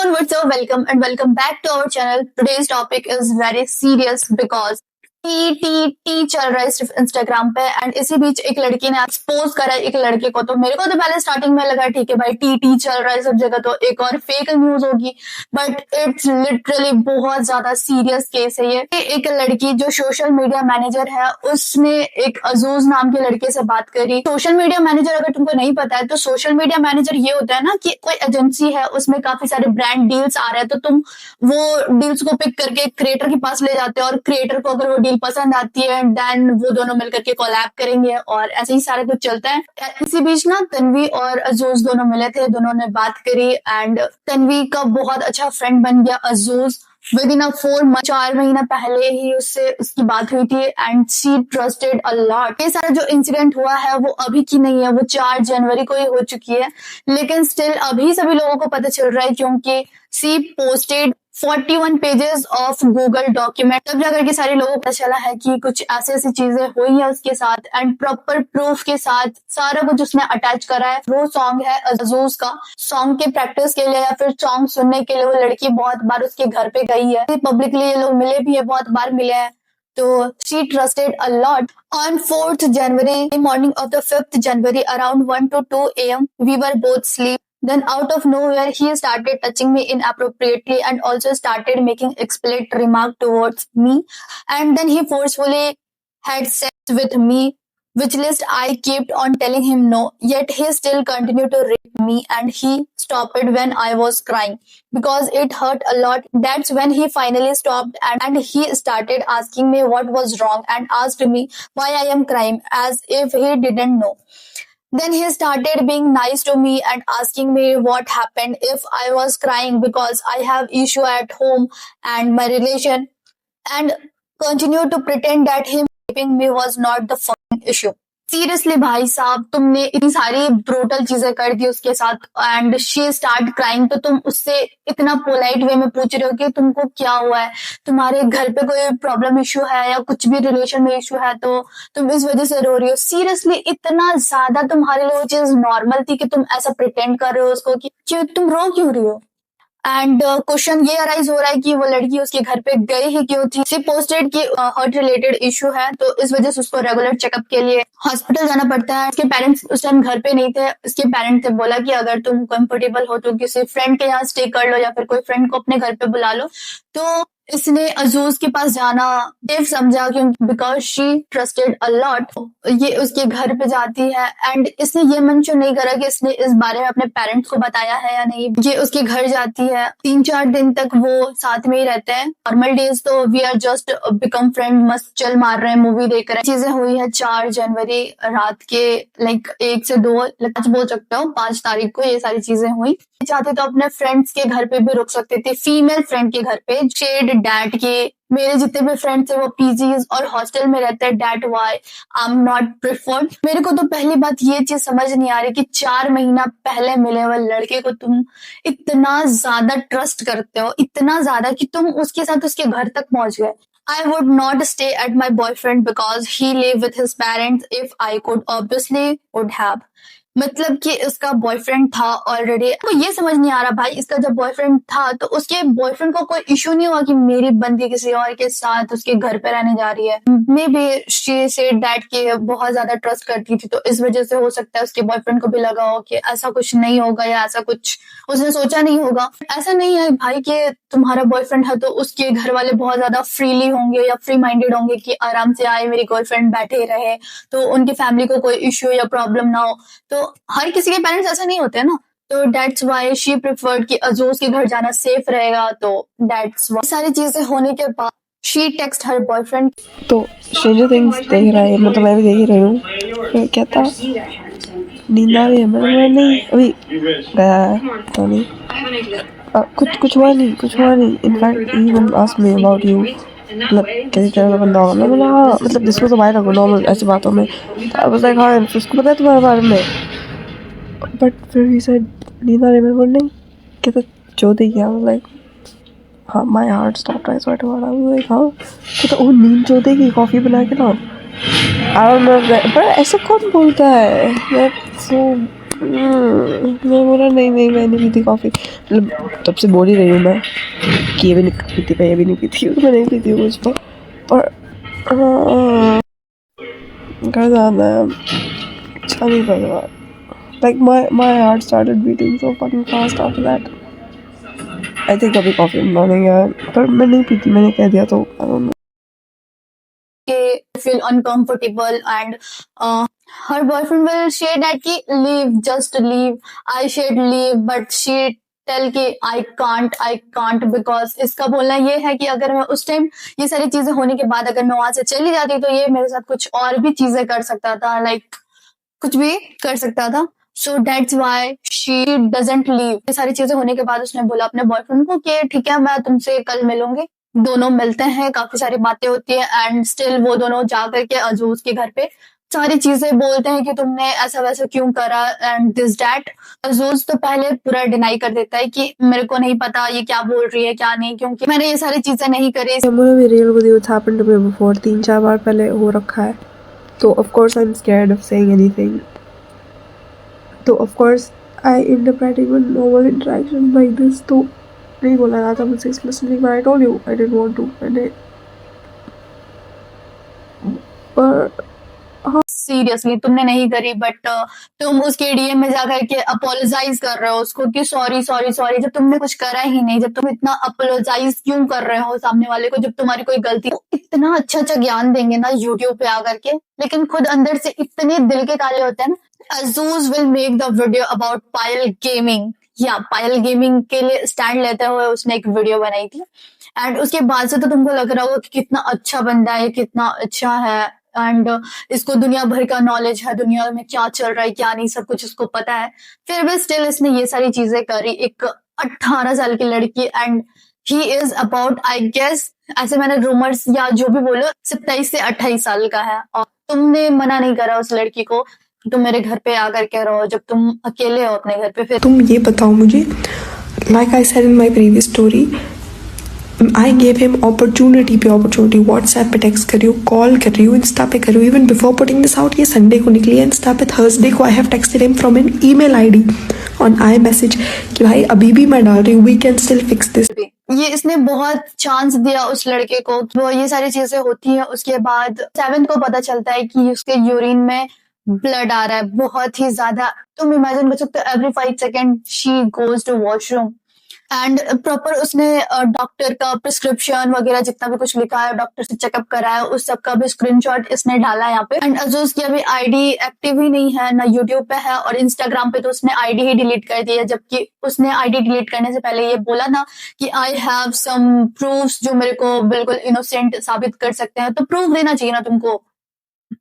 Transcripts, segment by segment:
everyone, what's up? Welcome and welcome back to our channel. Today's topic is very serious because T चल रहा है सिर्फ Instagram पे and इसी बीच एक लड़की ने एक्सपोज करा एक लड़के को। तो मेरे को तो पहले स्टार्टिंग में लगा ठीक है भाई टी चल रहा है सब जगह तो एक और फेक न्यूज होगी, बट इट्स लिटरली बहुत ज्यादा सीरियस केस है ये। एक लड़की जो सोशल मीडिया मैनेजर है उसने एक अजूज नाम के लड़के से बात करी। सोशल मीडिया मैनेजर अगर तुमको नहीं पता है तो सोशल मीडिया मैनेजर ये होता है ना कि कोई एजेंसी है उसमें काफी सारे ब्रांड डील्स आ रहे हैं तो तुम वो डील्स को पिक करके क्रिएटर के पास ले जाते हो और क्रिएटर को अगर वो डील पसंद आती है देन वो दोनों मिलकर के कोलैब करेंगे और ऐसे ही सारा कुछ चलता है। इसी बीच ना तन्वी और अजूज दोनों मिले थे, दोनों ने बात करी एंड तन्वी का बहुत अच्छा फ्रेंड बन गया अजूज। विद इन 4 मंथ 4 महीना पहले ही उससे उसकी बात हुई थी and she trusted a lot. ये सारा जो इंसिडेंट हुआ है वो अभी की नहीं है, वो 4 जनवरी को ही हो चुकी है, लेकिन स्टिल अभी सभी लोगों को पता चल रहा है क्योंकि she posted 41 pages of Google document. तब जाकर के सारे लोगों को पता चला है कि कुछ ऐसी ऐसी चीजें हुई है उसके साथ एंड प्रॉपर प्रूफ के साथ सारा कुछ उसने अटैच करा है। वो सॉन्ग है अजूज का, सॉन्ग के प्रैक्टिस के लिए या फिर सॉन्ग सुनने के लिए वो लड़की बहुत बार उसके घर पे गई है, पब्लिकली ये लोग मिले भी है, बहुत बार मिले हैं। तो she trusted a lot. On 4th January, the morning of the 5th January, around 1 to 2 a.m., we were both asleep. Then out of nowhere, he started touching me inappropriately and also started making explicit remark towards me. And then he forcefully had sex with me, which list I kept on telling him no. Yet he still continued to rape me and he stopped it when I was crying because it hurt a lot. That's when he finally stopped and he started asking me what was wrong and asked me why I am crying as if he didn't know. Then he started being nice to me and asking me what happened if I was crying because I have issue at home and my relation, and continued to pretend that him raping me was not the fucking issue. Seriously भाई साहब, तुमने इतनी सारी brutal चीजें कर दी उसके साथ and she start crying, तो तुम उससे इतना पोलाइट वे में पूछ रहे हो कि तुमको क्या हुआ है, तुम्हारे घर पे कोई प्रॉब्लम इशू है या कुछ भी रिलेशन में इशू है तो तुम इस वजह से रो रही हो। सीरियसली इतना ज्यादा तुम्हारे लिए वो चीज नॉर्मल थी कि तुम ऐसा प्रिटेंड कर रहे हो उसको कि तुम रो क्यों रही हो। एंड क्वेश्चन ये अराइज हो रहा है कि वो लड़की उसके घर पे गई ही क्यों थी। सी पोस्टेड कि हार्ट रिलेटेड इशू है तो इस वजह से उसको रेगुलर चेकअप के लिए हॉस्पिटल जाना पड़ता है। उसके पेरेंट्स उस टाइम घर पे नहीं थे, उसके पेरेंट्स ने बोला कि अगर तुम कंफर्टेबल हो तो किसी फ्रेंड के यहाँ स्टे कर लो या फिर कोई फ्रेंड को अपने घर पे बुला लो। तो इसने अजूज के पास जाना सेफ समझा क्योंकि because she trusted a lot. ये उसके घर पे जाती है एंड इसने ये मेंशन नहीं करा कि इसने इस बारे में अपने पेरेंट्स को बताया है या नहीं। ये उसके घर जाती है, 3-4 दिन तक वो साथ में ही रहते हैं। नॉर्मल डेज तो we are just become friend, मस्त चल मार रहे हैं, मूवी देख रहे हैं। चीजें हुई है 4 जनवरी रात के 1 से 2 बोल सकते हो 5 तारीख को ये सारी चीजें हुई। चाहते तो अपने फ्रेंड्स के घर पे भी रुक सकते थे, फीमेल फ्रेंड के घर पे, शेड डैट के। मेरे जितने भी फ्रेंड्स थे वो पीजीज और हॉस्टल में रहते हैं, that why I am not preferred. मेरे को तो पहली बात ये चीज समझ नहीं आ रही कि 4 महीना पहले मिले हुए लड़के को तुम इतना ज्यादा ट्रस्ट करते हो, इतना ज्यादा कि तुम उसके साथ उसके घर तक पहुंच गए। I would not stay at my boyfriend because he live with his parents. If I could, obviously would have. मतलब कि इसका बॉयफ्रेंड था ऑलरेडी। तो ये समझ नहीं आ रहा भाई, इसका जब बॉयफ्रेंड था तो उसके बॉयफ्रेंड को कोई इशू नहीं हुआ कि मेरी बंदी किसी और के साथ उसके घर पे रहने जा रही है। May be she said that कि बहुत ज्यादा ट्रस्ट करती थी तो इस वजह से हो सकता है उसके बॉयफ्रेंड को भी लगा हो कि ऐसा कुछ नहीं होगा या ऐसा कुछ उसने सोचा नहीं होगा। ऐसा नहीं है भाई कि तुम्हारा बॉयफ्रेंड है तो उसके घर वाले बहुत ज्यादा फ्रीली होंगे या फ्री माइंडेड होंगे कि आराम से आए मेरी गर्लफ्रेंड बैठे रहे तो उनकी फैमिली को कोई इश्यू या प्रॉब्लम ना हो। तो हर किसी के पेरेंट्स ऐसा नहीं होते ना, तो डेट्स वाई शी प्रिफर्ड कि अजूज के घर जाना सेफ रहेगा। तो डेट्स वाई सारी चीजें होने के बाद शी टेक्स्ट हर बॉयफ्रेंड। तो स्ट्रेंजर थिंग्स देख रहा है, मतलब मैं भी देख ही रही हूँ। फिर क्या था, नींद आ रही है, मैं नहीं अभी गया है तो नहीं कुछ हुआ नहीं। In fact even ask me about you, मतलब किसी तरह का बंदा होगा। मैं बोला हाँ, मतलब this was a while ago, normal ऐसी बातों में। आई वाज लाइक हाँ उसको पता है तुम्हारे बारे में, बट फिर ही सेड नींद आ रही है। मैं बोल नहीं कहता चौधरी क्या, लाइक हाँ my heart stopped, I swear to God. I was like हाँ कहता वो नींद चौधरी की कॉफ़ी बना के ना। आई डोंट नो पर ऐसे कौन बोलता है, मैं सो मैं बोला नहीं मैं नहीं पीती कॉफ़ी, मतलब तब से बोल ही रही हूँ मैं कि ये भी नहीं पीती, मैं ये भी नहीं पीती हूँ, मैं नहीं पीती हूँ कुछ पर हाँ कर जाना है, अच्छा नहीं कर रहा। Like my heart started beating so fucking fast after that. I think अभी कॉफ़ी बनाने गया है, पर मैं नहीं पीती, मैंने कह दिया तो I don't know. feel uncomfortable and her boyfriend will say that ki leave, just leave. I said leave but she tell कि I can't because इसका बोलना ये है कि अगर मैं उस टाइम ये सारी चीजें होने के बाद अगर मैं वहां से चली जाती तो ये मेरे साथ कुछ और भी चीजें कर सकता था, लाइक कुछ भी कर सकता था। So that's why she doesn't leave. ये सारी चीजें होने के बाद उसने बोला अपने बॉयफ्रेंड को कि ठीक है मैं तुमसे कल मिलूंगी। दोनों मिलते हैं, काफी सारी बातें होती है एंड स्टिल वो दोनों जा करके अजूज के घर पे सारी चीजें बोलते हैं कि तुमने ऐसा वैसा क्यों करा एंड दिस डैट। अजूज तो पहले पूरा डिनाई कर देता है कि मेरे को नहीं पता ये क्या बोल रही है क्या नहीं, क्योंकि मैंने ये सारी चीजें नहीं करी। मुझे भी real with it's happened to me before, 3-4 बार पहले हो रखा है, तो of course I am scared of saying anything. तो of course I interpret even normal interaction like this, तो नहीं बोला जाता मुझसे explicitly, but I told you I didn't want to. मैंने पर सीरियसली तुमने नहीं करी बट तुम उसके डीएम में जाकर के अपोलोजाइज कर रहे हो उसको कि सॉरी सॉरी सॉरी, जब तुमने कुछ करा ही नहीं। जब तुम इतना अपोलोजाइज क्यों कर रहे हो सामने वाले को जब तुम्हारी कोई गलती। इतना अच्छा अच्छा ज्ञान देंगे ना यूट्यूब पे आकर के, लेकिन खुद अंदर से इतने दिल के काले होते हैं ना। अजूज will make the video about Payal gaming, या पायल गेमिंग के लिए स्टैंड लेते हुए उसने एक वीडियो बनाई थी एंड उसके बाद से तो तुमको लग रहा होगा कि कितना अच्छा बंदा है, कितना अच्छा है एंड इसको दुनिया भर का नॉलेज है, दुनिया में क्या चल रहा है क्या नहीं सब कुछ उसको पता है। फिर भी स्टिल इसने ये सारी चीजें करी, एक 18 साल की लड़की and he is about I guess, ऐसे मैंने रूमर्स या जो भी बोलो 27 से 28 साल का है। और तुमने मना नहीं करा उस लड़की को तुम मेरे घर पे आकर के रहो जब तुम अकेले हो अपने घर पे। फिर तुम ये बताओ मुझे, like I said in my previous story, I gave him opportunity पे अपॉर्चुनिटी, व्हाट्सएप पे टेक्स्ट कर रही हूँ, कॉल कर रही हूँ, इंस्टा पे कर रही हूँ, even before putting this out, ये संडे को निकली है, इंस्टा पे थर्सडे को I have texted him from an email ID on iMessage कि भाई अभी भी मैं डाल रही हूँ, we can still fix this. ये इसने बहुत चांस दिया उस लड़के को, वो ये सारी चीजें होती हैं। उसके बाद 7 को पता चलता है कि उसके यूरिन में ब्लड आ रहा है बहुत ही ज्यादा। तुम इमेजिन कर सकते हो every 5 second she goes to washroom and proper उसने डॉक्टर का प्रिस्क्रिप्शन वगैरह जितना भी कुछ लिखा है, डॉक्टर से चेकअप कराया, उस सब का भी स्क्रीनशॉट इसने डाला यहाँ पे। एंड अजूज की अभी आईडी एक्टिव ही नहीं है, ना यूट्यूब पे है और इंस्टाग्राम पे तो उसने आईडी ही डिलीट कर दी है, जबकि उसने आईडी डिलीट करने से पहले ये बोला ना कि आई हैव सम प्रूफ्स जो मेरे को बिल्कुल इनोसेंट साबित कर सकते हैं। तो प्रूफ देना चाहिए ना तुमको,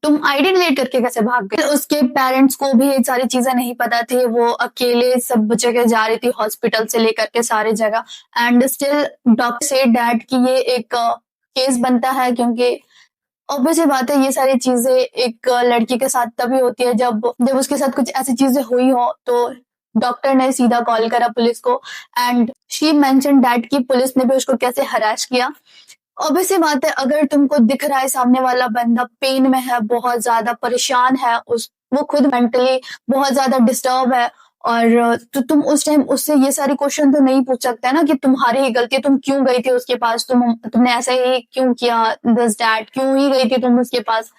तुम आईडी डिलीट करके कैसे भाग गए। उसके पेरेंट्स को भी ये सारी चीजें नहीं पता थी, वो अकेले सब जगह जा रही थी, हॉस्पिटल से लेकर के सारी जगह। And still doctor said that कि ये एक केस बनता है, क्योंकि ऑब्वियस बात है ये सारी चीजें एक लड़की के साथ तभी होती है जब उसके साथ कुछ ऐसी चीजें हुई हो। तो डॉक्टर ने सीधा कॉल करा पुलिस को एंड शी मेंशन दैट कि पुलिस ने भी उसको कैसे हरास किया। ऑब्वियसली बात है अगर तुमको दिख रहा है सामने वाला बंदा पेन में है, बहुत ज्यादा परेशान है, वो खुद मेंटली बहुत ज्यादा डिस्टर्ब है और तो तुम उस टाइम उससे ये सारी क्वेश्चन तो नहीं पूछ सकते ना कि तुम्हारी ही गलती, तुम क्यों गई थी उसके पास, तुमने ऐसा ही क्यों किया, दिस डैट क्यों ही गई थी तुम उसके पास,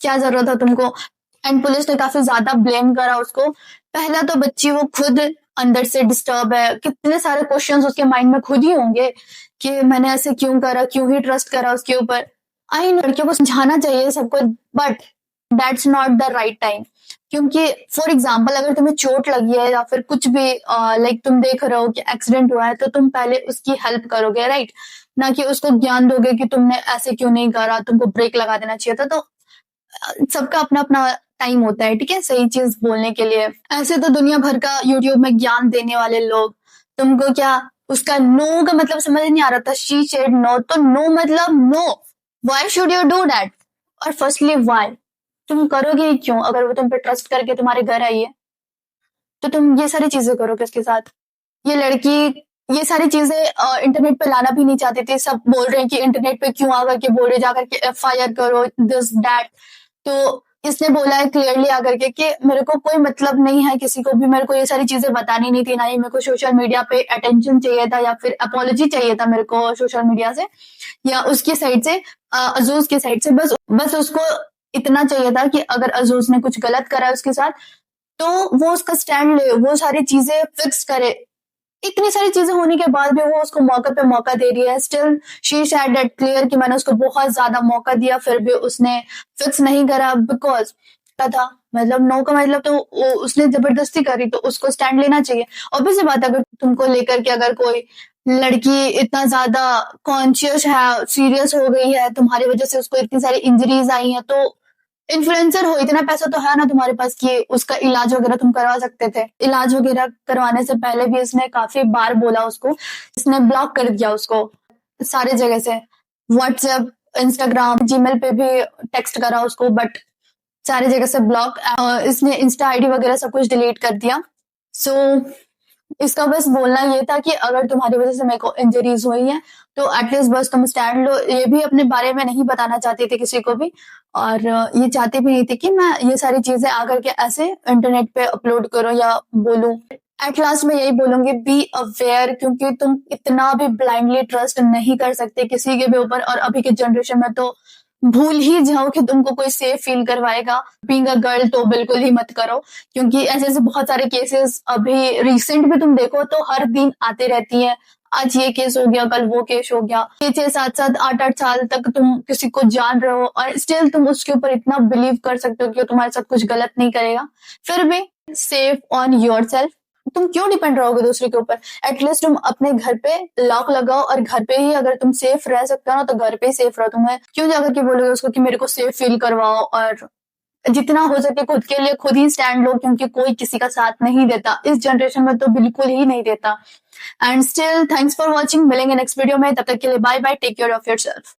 क्या जरूरत था तुमको। एंड पुलिस ने काफी ज्यादा ब्लेम करा उसको। पहला तो बच्ची वो खुद अंदर से डिस्टर्ब है, कितने सारे क्वेश्चंस उसके माइंड में खुद ही होंगे कि मैंने ऐसे क्यों करा, क्यों ही ट्रस्ट करा उसके ऊपर। आई लड़कियों को समझाना चाहिए सबको, but that's not the right time. क्योंकि फॉर एग्जाम्पल अगर तुम्हें चोट लगी है या फिर कुछ भी लाइक तुम देख रहे हो कि एक्सीडेंट हुआ है, तो तुम पहले उसकी हेल्प करोगे, राइट, ना कि उसको ज्ञान दोगे कि तुमने ऐसे क्यों नहीं करा, तुमको ब्रेक लगा देना चाहिए था। तो सबका अपना अपना टाइम होता है, ठीक है, सही चीज बोलने के लिए। ऐसे तो दुनिया भर का यूट्यूब में ज्ञान देने वाले लोग, तुमको क्या उसका नो का मतलब समझ नहीं आ रहा था। शी सेड नो, तो नो मतलब no, why should you do that, और फर्स्टली व्हाई तुम करोगे ही क्यों। अगर वो तुम पे ट्रस्ट करके तुम्हारे घर आई है तो तुम ये सारी चीजें करोगे उसके साथ। ये लड़की ये सारी चीजें इंटरनेट पे लाना भी नहीं चाहती थी। सब बोल रहे हैं कि इंटरनेट पे क्यों आकर के बोल रहे, जाकर के FIR करो, दिस दैट। तो इसने बोला है क्लियरली आकर के कि मेरे को कोई मतलब नहीं है किसी को भी, मेरे को ये सारी चीजें बतानी नहीं थी, ना ही मेरे को सोशल मीडिया पे अटेंशन चाहिए था या फिर अपॉलॉजी चाहिए था मेरे को सोशल मीडिया से या उसकी साइड से, अजूज की साइड से। बस उसको इतना चाहिए था कि अगर अजूज ने कुछ गलत करा है उसके साथ तो वो उसका स्टैंड ले, वो सारी चीजें फिक्स करे। इतनी सारी चीजें होने के बाद भी वो उसको मौके पे मौका दे रही है। Still she said that clear कि मैंने उसको बहुत ज्यादा मौका दिया फिर भी उसने फिक्स नहीं करा, बिकॉज था मतलब नो का मतलब तो उसने जबरदस्ती करी तो उसको स्टैंड लेना चाहिए। ऑब्वियस बात, अगर तुमको लेकर के अगर कोई लड़की इतना ज्यादा कॉन्शियस है, सीरियस हो गई है, तुम्हारी वजह से उसको इतनी सारी इंजरीज आई हैं, तो इन्फ्लुएंसर हो, इतना पैसा तो है ना तुम्हारे पास कि उसका इलाज वगैरह तुम करवा सकते थे। इलाज वगैरह करवाने से पहले भी इसने काफी बार बोला उसको, इसने ब्लॉक कर दिया उसको सारे जगह से, व्हाट्सएप, इंस्टाग्राम, जीमेल पे भी टेक्स्ट करा उसको, बट सारी जगह से ब्लॉक। इसने इंस्टा आईडी वगैरह सब कुछ डिलीट कर दिया। सो इसका बस बोलना ये था कि अगर तुम्हारी वजह से मेरे को इंजरीज हुई है तो एटलीस्ट बस तुम स्टैंड लो। ये भी अपने बारे में नहीं बताना चाहती थी किसी को भी, और ये चाहती भी नहीं थी कि मैं ये सारी चीजें आकर के ऐसे इंटरनेट पे अपलोड करूं या बोलूं। एट लास्ट मैं यही बोलूंगी, बी अवेयर, क्योंकि तुम इतना भी ब्लाइंडली ट्रस्ट नहीं कर सकते किसी के भी ऊपर। और अभी के जनरेशन में तो भूल ही जाओ कि तुमको कोई सेफ फील करवाएगा। बीइंग अ गर्ल तो बिल्कुल ही मत करो, क्योंकि ऐसे ऐसे बहुत सारे केसेस अभी रिसेंट में तुम देखो तो हर दिन आते रहती है। आज ये केस हो गया, कल वो केस हो गया। 6-7 8 साल तक तुम किसी को जान रहे हो और स्टिल तुम उसके ऊपर इतना बिलीव कर सकते हो कि तुम्हारे साथ कुछ गलत नहीं करेगा। फिर भी सेफ ऑन योर सेल्फ। तुम क्यों डिपेंड रहोगे दूसरे के ऊपर? एटलीस्ट तुम अपने घर पे लॉक लगाओ और घर पे ही अगर तुम सेफ रह सकते हो ना तो घर पे ही सेफ रहो। तुम्हें क्यों जाकर के बोलोगे उसको कि मेरे को सेफ फील करवाओ? और जितना हो सके खुद के लिए खुद ही स्टैंड लो, क्योंकि कोई किसी का साथ नहीं देता इस जनरेशन में, तो बिल्कुल ही नहीं देता। And still thanks for watching. मिलेंगे नेक्स्ट वीडियो में, तब तक के लिए bye bye, take care of your self.